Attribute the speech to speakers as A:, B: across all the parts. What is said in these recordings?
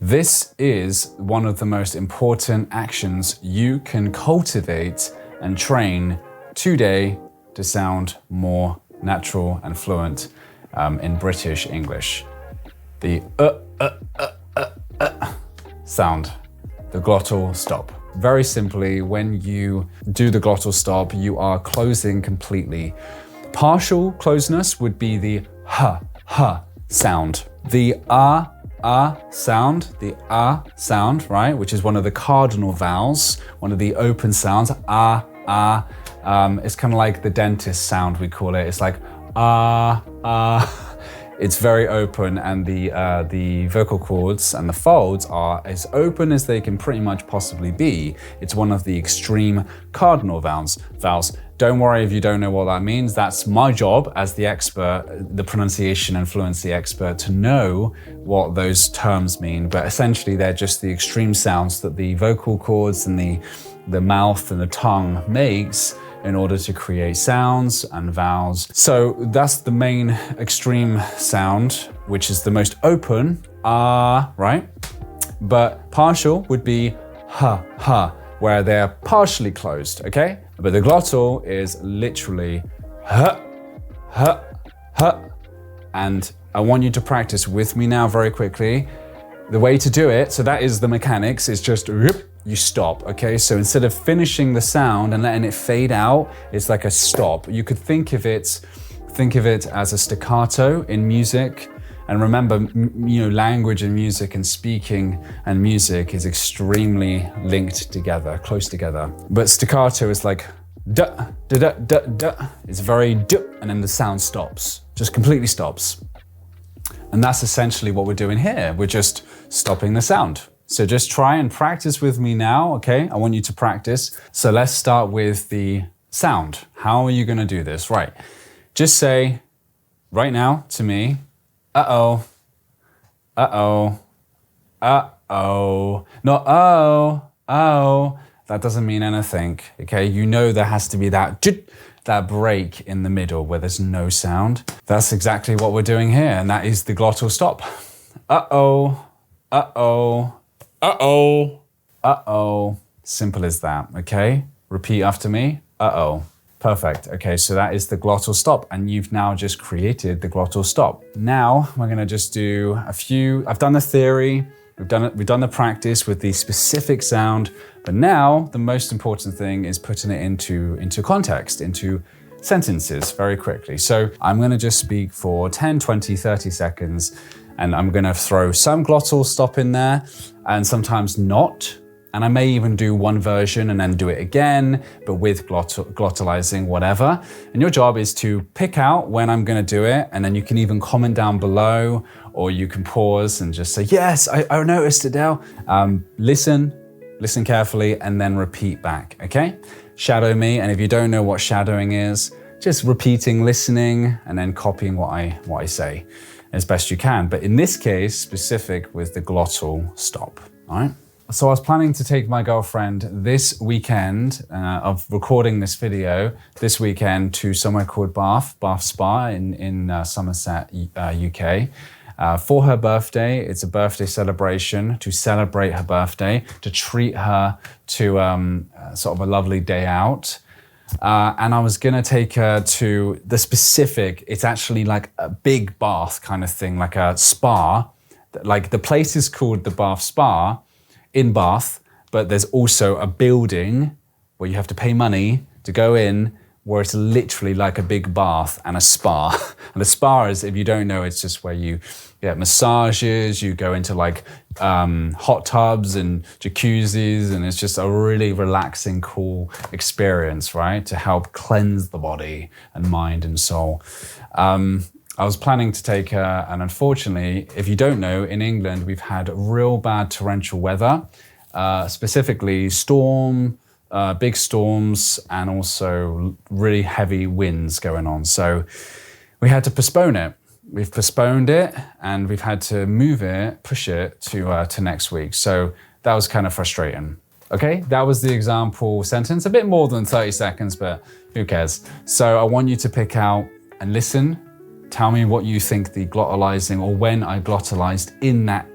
A: This is one of the most important actions you can cultivate and train today to sound more natural and fluent in British English. The sound, the glottal stop. Very simply, when you do the glottal stop, you are closing completely. Partial closeness would be the h sound. The sound, right, which is one of the cardinal vowels, one of the open sounds, it's kind of like the dentist sound, we call it. It's like It's very open, and the vocal cords and the folds are as open as they can pretty much possibly be. It's one of the extreme cardinal vowels. Don't worry if you don't know what that means. That's my job as the expert, the pronunciation and fluency expert, to know what those terms mean. But essentially, they're just the extreme sounds that the vocal cords and the mouth and the tongue makes in order to create sounds and vowels. So that's the main extreme sound, which is the most open, right? But partial would be where they're partially closed, okay? But the glottal is literally and I want you to practice with me now very quickly. The way to do it, so that is the mechanics, is just you stop, okay? So instead of finishing the sound and letting it fade out, it's like a stop. You could think of it as a staccato in music. And remember, language and music and speaking and music is extremely linked together, close together. But staccato is like da, da, da, da, da. It's very da, and then the sound stops, just completely stops. And that's essentially what we're doing here. We're just stopping the sound. So just try and practice with me now, okay? I want you to practice. So let's start with the sound. How are you gonna do this? Right, just say right now to me, uh-oh, uh-oh, uh-oh. Not oh. That doesn't mean anything, okay? You know there has to be that break in the middle where there's no sound. That's exactly what we're doing here, and that is the glottal stop. Uh-oh, uh-oh, uh-oh, uh-oh. Simple as that, okay? Repeat after me, uh-oh. Perfect, okay, so that is the glottal stop, and you've now just created the glottal stop. Now, we're gonna just do a few, I've done the theory, we've done the practice with the specific sound, but now the most important thing is putting it into context, into sentences very quickly. So I'm gonna just speak for 10, 20, 30 seconds, and I'm gonna throw some glottal stop in there, and sometimes not. And I may even do one version and then do it again, but with glottalizing, whatever. And your job is to pick out when I'm gonna do it, and then you can even comment down below, or you can pause and just say, yes, I noticed it now. Listen carefully, and then repeat back, okay? Shadow me, and if you don't know what shadowing is, just repeating, listening, and then copying what I say as best you can. But in this case, specific with the glottal stop, all right? So I was planning to take my girlfriend this weekend of recording this video, this weekend to somewhere called Bath Spa in Somerset, UK. For her birthday. It's a birthday celebration to celebrate her birthday, to treat her to sort of a lovely day out. And I was gonna take her to the specific, it's actually like a big bath kind of thing, like a spa. Like the place is called the Bath Spa in Bath, but there's also a building where you have to pay money to go in, where it's literally like a big bath and a spa. And a spa is, if you don't know, it's just where you get massages, you go into like hot tubs and jacuzzis, and it's just a really relaxing, cool experience, right? To help cleanse the body and mind and soul. I was planning to take her, and unfortunately, if you don't know, in England, we've had real bad torrential weather, specifically big storms, and also really heavy winds going on. So we had to postpone it. We've postponed it, and we've had to move it, push it to next week. So that was kind of frustrating. Okay, that was the example sentence, a bit more than 30 seconds, but who cares? So I want you to pick out and listen. Tell me what you think the glottalizing, or when I glottalized in that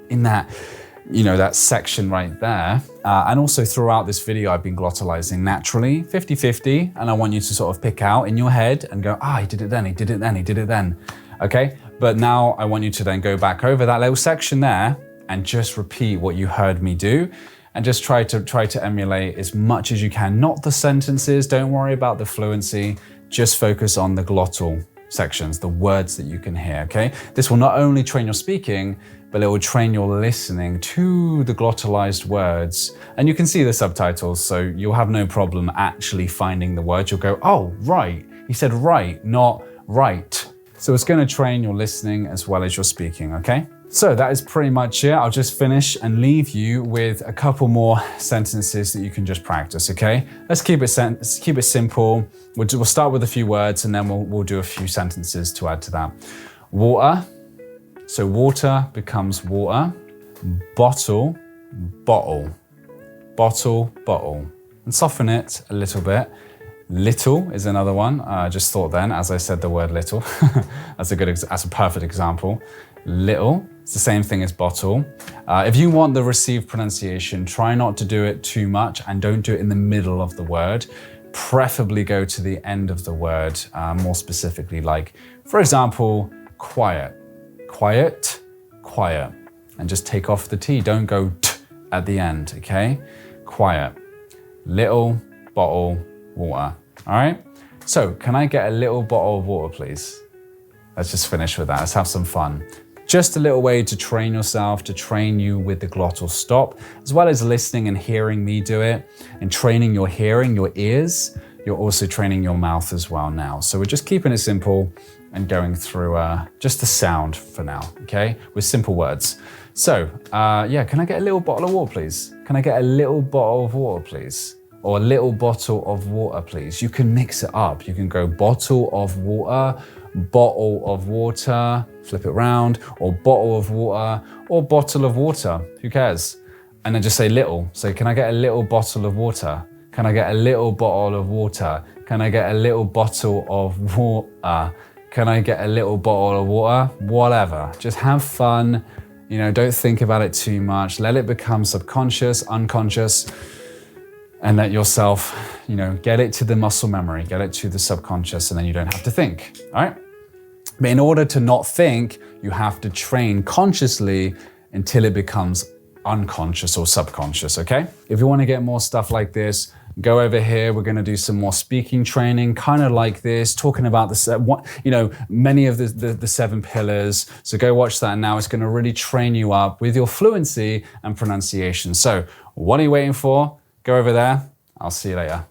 A: you know, that section right there. And also throughout this video, I've been glottalizing naturally, 50-50. And I want you to sort of pick out in your head and go, ah, he did it then, he did it then, he did it then. Okay, but now I want you to then go back over that little section there and just repeat what you heard me do. And just try to emulate as much as you can. Not the sentences, don't worry about the fluency, just focus on the glottal sections, the words that you can hear, okay? This will not only train your speaking, but it will train your listening to the glottalized words. And you can see the subtitles, so you'll have no problem actually finding the words. You'll go, oh, right, he said right, not right. So it's gonna train your listening as well as your speaking, okay? So that is pretty much it. I'll just finish and leave you with a couple more sentences that you can just practice, okay? Let's keep it simple. We'll start with a few words and then we'll do a few sentences to add to that. Water, so water becomes water. Bottle, bottle. Bottle, bottle. And soften it a little bit. Little is another one. I just thought then, as I said the word little. That's a perfect example. Little, it's the same thing as bottle. If you want the received pronunciation, try not to do it too much and don't do it in the middle of the word. Preferably go to the end of the word, more specifically, like, for example, quiet, quiet, quiet. And just take off the T, don't go t at the end, okay? Quiet, little bottle, water, all right? So can I get a little bottle of water, please? Let's just finish with that, let's have some fun. Just a little way to train yourself, to train you with the glottal stop, as well as listening and hearing me do it, and training your hearing, your ears. You're also training your mouth as well now. So we're just keeping it simple and going through just the sound for now, okay? With simple words. So, yeah, can I get a little bottle of water, please? Can I get a little bottle of water, please? Or a little bottle of water, please? You can mix it up. You can go bottle of water, bottle of water, flip it round, or bottle of water, or bottle of water, who cares? And then just say little. So can I get a little bottle of water? Can I get a little bottle of water? Can I get a little bottle of water? Can I get a little bottle of water? Whatever, just have fun. You know, don't think about it too much. Let it become subconscious, unconscious, and let yourself, you know, get it to the muscle memory, get it to the subconscious, and then you don't have to think, all right? But in order to not think, you have to train consciously until it becomes unconscious or subconscious, okay? If you want to get more stuff like this, go over here. We're going to do some more speaking training, kind of like this, talking about many of the 7 pillars. So go watch that now. It's going to really train you up with your fluency and pronunciation. So what are you waiting for? Go over there. I'll see you later.